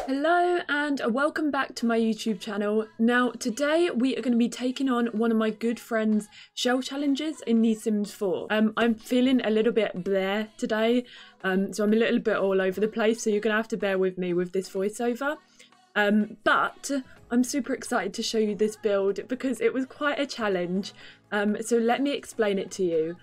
Hello and welcome back to my YouTube channel. Now today we are going to be taking on one of my good friends' shell challenges in The Sims 4. I'm feeling a little bit bleh today, so I'm a little bit all over the place, so you're going to have to bear with me with this voiceover. But I'm super excited to show you this build because it was quite a challenge, so let me explain it to you.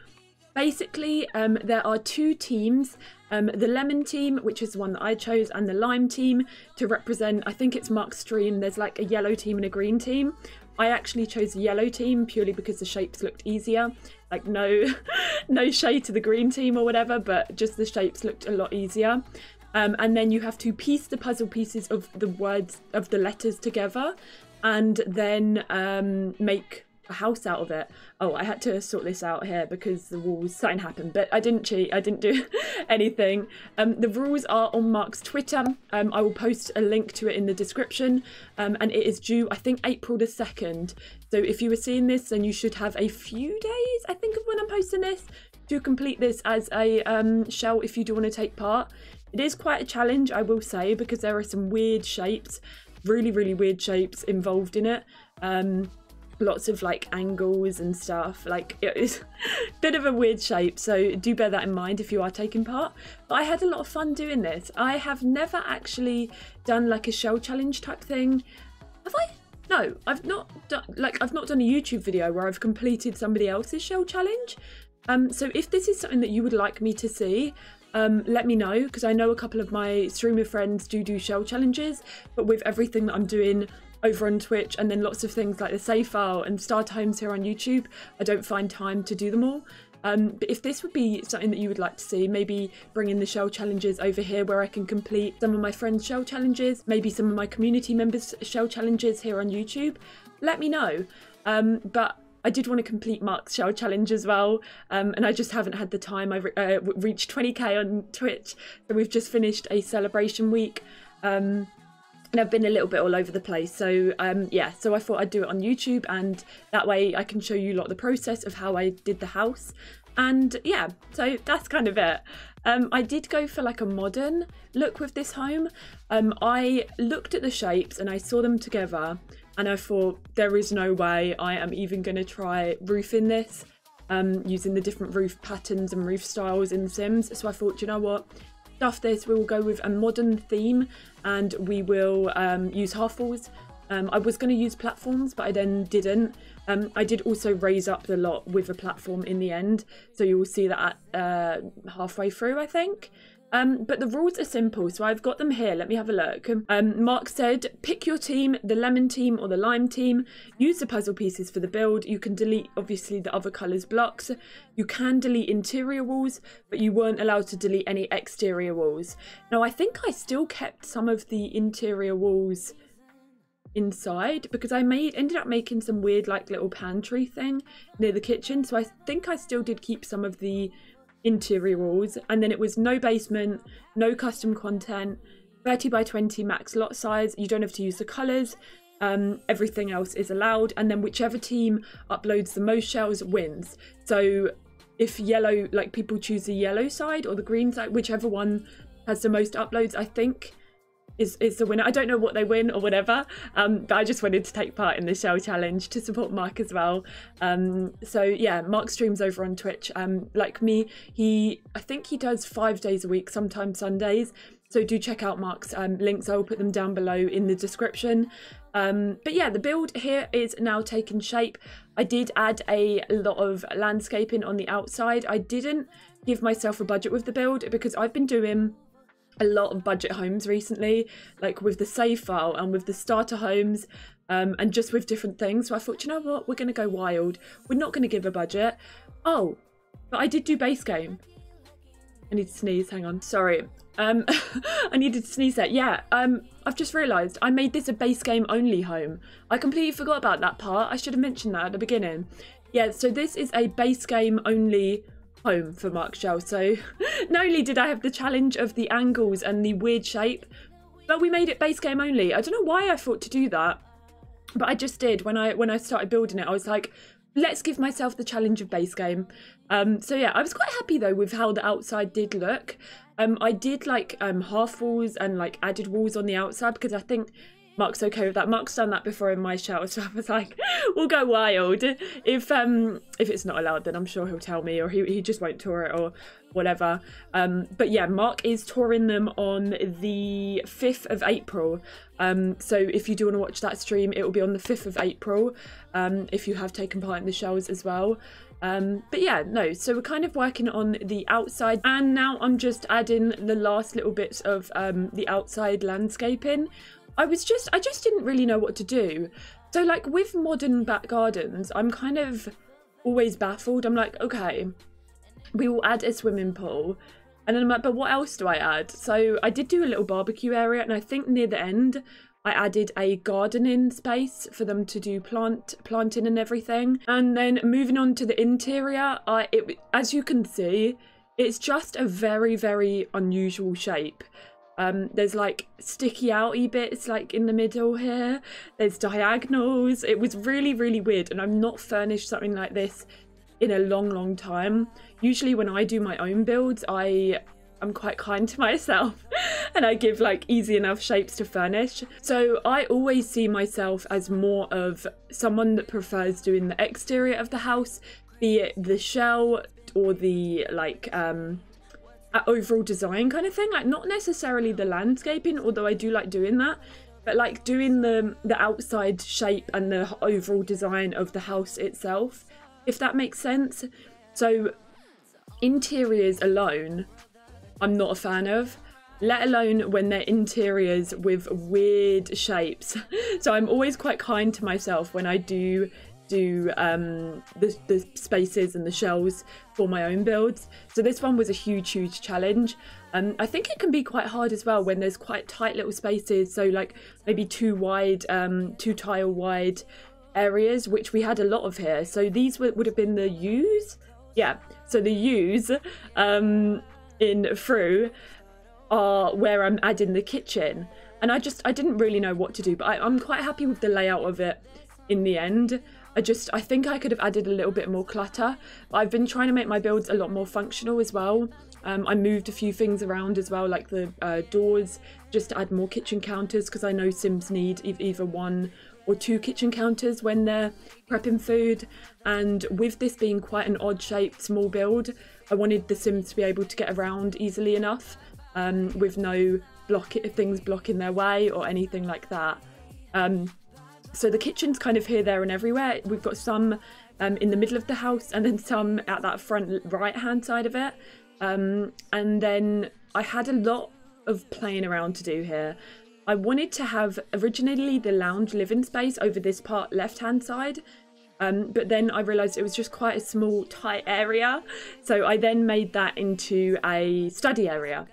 Basically, there are two teams, the lemon team, which is the one that I chose, and the lime team to represent, I think it's Mark's stream. There's like a yellow team and a green team. I actually chose the yellow team purely because the shapes looked easier. Like no shade to the green team or whatever, but just the shapes looked a lot easier. And then you have to piece the puzzle pieces of the words, of the letters together, and then make a house out of it. Oh, I had to sort this out here because the rules, something happened, but I didn't cheat, I didn't do anything. The rules are on Mark's Twitter. I will post a link to it in the description, and it is due, I think, April the 2nd. So if you were seeing this, then you should have a few days, I think, of when I'm posting this to complete this as a shell if you do want to take part. It is quite a challenge, I will say, because there are some weird shapes, really weird shapes involved in it. Lots of like angles and stuff. Like, it is a bit of a weird shape, so do bear that in mind if you are taking part. But I had a lot of fun doing this. I have never actually done like a shell challenge type thing. Have I? No, I've not done, like, I've not done a YouTube video where I've completed somebody else's shell challenge. So if this is something that you would like me to see, let me know, because I know a couple of my streamer friends do shell challenges, but with everything that I'm doing over on Twitch and then lots of things like the save file and starter homes here on YouTube, I don't find time to do them all. But if this would be something that you would like to see, maybe bring in the shell challenges over here where I can complete some of my friends' shell challenges, maybe some of my community members' shell challenges here on YouTube, let me know. But I did want to complete Mark's shell challenge as well, and I just haven't had the time. I reached 20k on Twitch, so we've just finished a celebration week, and I've been a little bit all over the place. So yeah, so I thought I'd do it on YouTube, and that way I can show you a lot of the process of how I did the house. And yeah, so that's kind of it. I did go for like a modern look with this home. I looked at the shapes and I saw them together, and I thought, there is no way I am even going to try roofing this using the different roof patterns and roof styles in The Sims. So I thought, you know what, stuff this, we will go with a modern theme, and we will use half walls. I was going to use platforms, but I then didn't. I did also raise up the lot with a platform in the end, so you will see that at, halfway through, I think. But the rules are simple, so I've got them here. Let me have a look. Mark said, pick your team, the lemon team or the lime team. Use the puzzle pieces for the build. You can delete, obviously, the other colours blocks. You can delete interior walls, but you weren't allowed to delete any exterior walls. Now, I think I still kept some of the interior walls inside because I ended up making some weird like little pantry thing near the kitchen. So I think I still did keep some of the interior walls, and then it was no basement, no custom content, 30 by 20 max lot size. You don't have to use the colors. Everything else is allowed, and then whichever team uploads the most shells wins. So if yellow, like, people choose the yellow side or the green side, whichever one has the most uploads, I think is the winner. I don't know what they win or whatever, but I just wanted to take part in the shell challenge to support Mark as well. So yeah, Mark streams over on Twitch. Like me, I think he does 5 days a week, sometimes Sundays. So do check out Mark's links. I'll put them down below in the description. But yeah, the build here is now taking shape. I did add a lot of landscaping on the outside. I didn't give myself a budget with the build because I've been doing a lot of budget homes recently, like with the save file and with the starter homes, and just with different things. So I thought, you know what, we're going to go wild. We're not going to give a budget. Oh, but I did do base game. I need to sneeze, hang on, sorry. I needed to sneeze there. Yeah, I've just realised I made this a base game only home. I completely forgot about that part. I should have mentioned that at the beginning. Yeah, so this is a base game only home for Mark Shell. So not only did I have the challenge of the angles and the weird shape, but we made it base game only. I don't know why I thought to do that, but I just did. When I started building it, I was like, let's give myself the challenge of base game. So yeah, I was quite happy though with how the outside did look. I did like half walls and like added walls on the outside because I think Mark's okay with that. Mark's done that before in my shower, so I was like, we'll go wild. If it's not allowed, then I'm sure he'll tell me, or he just won't tour it or whatever. But yeah, Mark is touring them on the 5th of April. So if you do want to watch that stream, it will be on the 5th of April, if you have taken part in the shows as well. But yeah, no, so we're kind of working on the outside, and now I'm just adding the last little bits of the outside landscaping. I just didn't really know what to do. So like with modern back gardens, I'm kind of always baffled. I'm like, okay, we will add a swimming pool, and then I'm like, but what else do I add? So I did do a little barbecue area, and I think near the end I added a gardening space for them to do planting and everything. And then moving on to the interior, as you can see, it's just a very, very unusual shape. There's like sticky outy bits like in the middle here. There's diagonals. It was really, really weird, and I've not furnished something like this in a long, long time. Usually when I do my own builds, I'm quite kind to myself and I give like easy enough shapes to furnish. So I always see myself as more of someone that prefers doing the exterior of the house, be it the shell or the like overall design kind of thing, like not necessarily the landscaping, although I do like doing that, but like doing the outside shape and the overall design of the house itself, if that makes sense. So interiors alone I'm not a fan of, let alone when they're interiors with weird shapes. So I'm always quite kind to myself when I do the spaces and the shells for my own builds. So this one was a huge challenge. I think it can be quite hard as well when there's quite tight little spaces, so like maybe two tile wide areas, which we had a lot of here. So these would have been the U's, yeah, so the U's in Fru are where I'm adding the kitchen, and I didn't really know what to do, but I'm quite happy with the layout of it in the end. I think I could have added a little bit more clutter, but I've been trying to make my builds a lot more functional as well. I moved a few things around as well, like the doors, just to add more kitchen counters, because I know Sims need either 1 or 2 kitchen counters when they're prepping food. And with this being quite an odd shaped small build, I wanted the Sims to be able to get around easily enough, with no things blocking their way or anything like that. So the kitchen's kind of here, there and everywhere. We've got some in the middle of the house, and then some at that front right hand side of it. And then I had a lot of playing around to do here. I wanted to have originally the lounge living space over this part left hand side, but then I realised it was just quite a small tight area, so I then made that into a study area.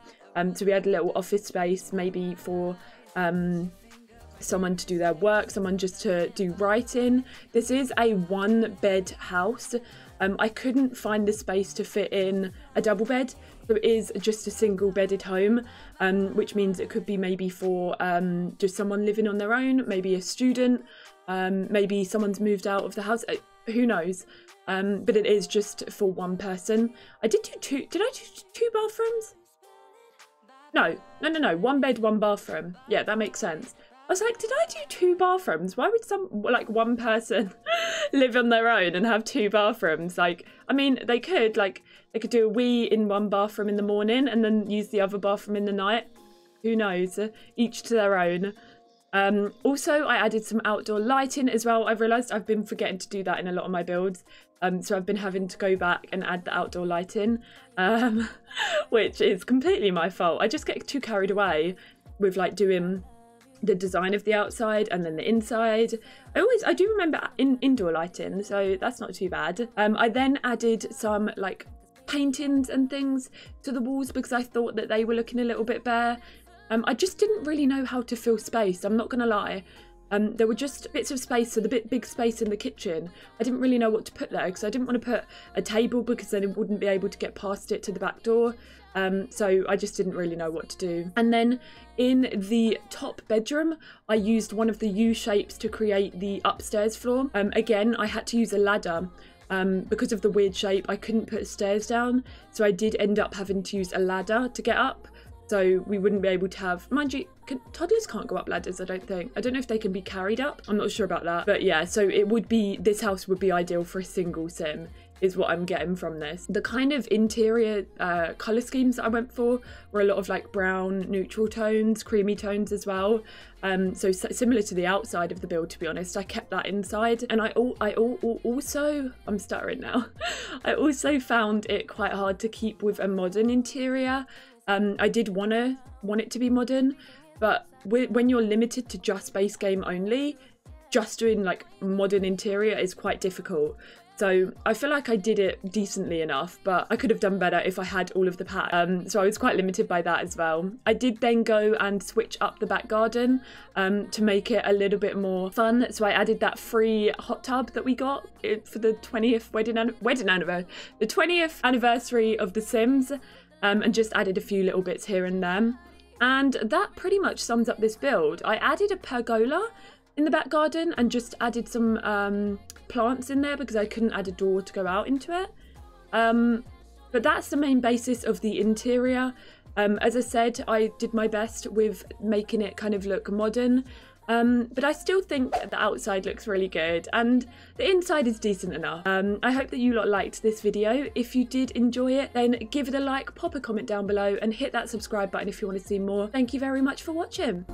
So we had a little office space, maybe for someone to do their work, someone just to do writing. This is a 1-bed house. I couldn't find the space to fit in a double bed, so it is just a single bedded home, which means it could be maybe for just someone living on their own, maybe a student, maybe someone's moved out of the house, who knows. But it is just for one person. I did do did I do 2 bathrooms? No, 1 bed, 1 bathroom. Yeah, that makes sense. I was like, did I do 2 bathrooms? Why would one person live on their own and have 2 bathrooms? Like, I mean, they could do a wee in one bathroom in the morning and then use the other bathroom in the night. Who knows? Each to their own. Also, I added some outdoor lighting as well. I've realised I've been forgetting to do that in a lot of my builds. So I've been having to go back and add the outdoor lighting, which is completely my fault. I just get too carried away with like doing the design of the outside and then the inside. I do remember indoor lighting, so that's not too bad. I then added some like paintings and things to the walls because I thought that they were looking a little bit bare. I just didn't really know how to fill space, I'm not gonna lie. There were just bits of space, so the big space in the kitchen, I didn't really know what to put there because I didn't want to put a table because then it wouldn't be able to get past it to the back door. So I just didn't really know what to do. And then in the top bedroom, I used one of the U shapes to create the upstairs floor. Again, I had to use a ladder because of the weird shape, I couldn't put stairs down, so I did end up having to use a ladder to get up. So we wouldn't be able to have, mind you, toddlers can't go up ladders, I don't think. I don't know if they can be carried up. I'm not sure about that. But yeah, so it would be, this house would be ideal for a single sim, is what I'm getting from this. The kind of interior colour schemes that I went for were a lot of like brown, neutral tones, creamy tones as well. So similar to the outside of the build, to be honest. I kept that inside. And I also, I'm stuttering now. I also found it quite hard to keep with a modern interior. I did want it to be modern, but when you're limited to just base game only, just doing like modern interior is quite difficult. So I feel like I did it decently enough, but I could have done better if I had all of the packs. So I was quite limited by that as well. I did then go and switch up the back garden to make it a little bit more fun. So I added that free hot tub that we got for the 20th the 20th anniversary of The Sims. And just added a few little bits here and there. And that pretty much sums up this build. I added a pergola in the back garden and just added some plants in there because I couldn't add a door to go out into it. But that's the main basis of the interior. As I said, I did my best with making it kind of look modern. But I still think the outside looks really good and the inside is decent enough. I hope that you lot liked this video. If you did enjoy it, then give it a like, pop a comment down below and hit that subscribe button if you want to see more. Thank you very much for watching.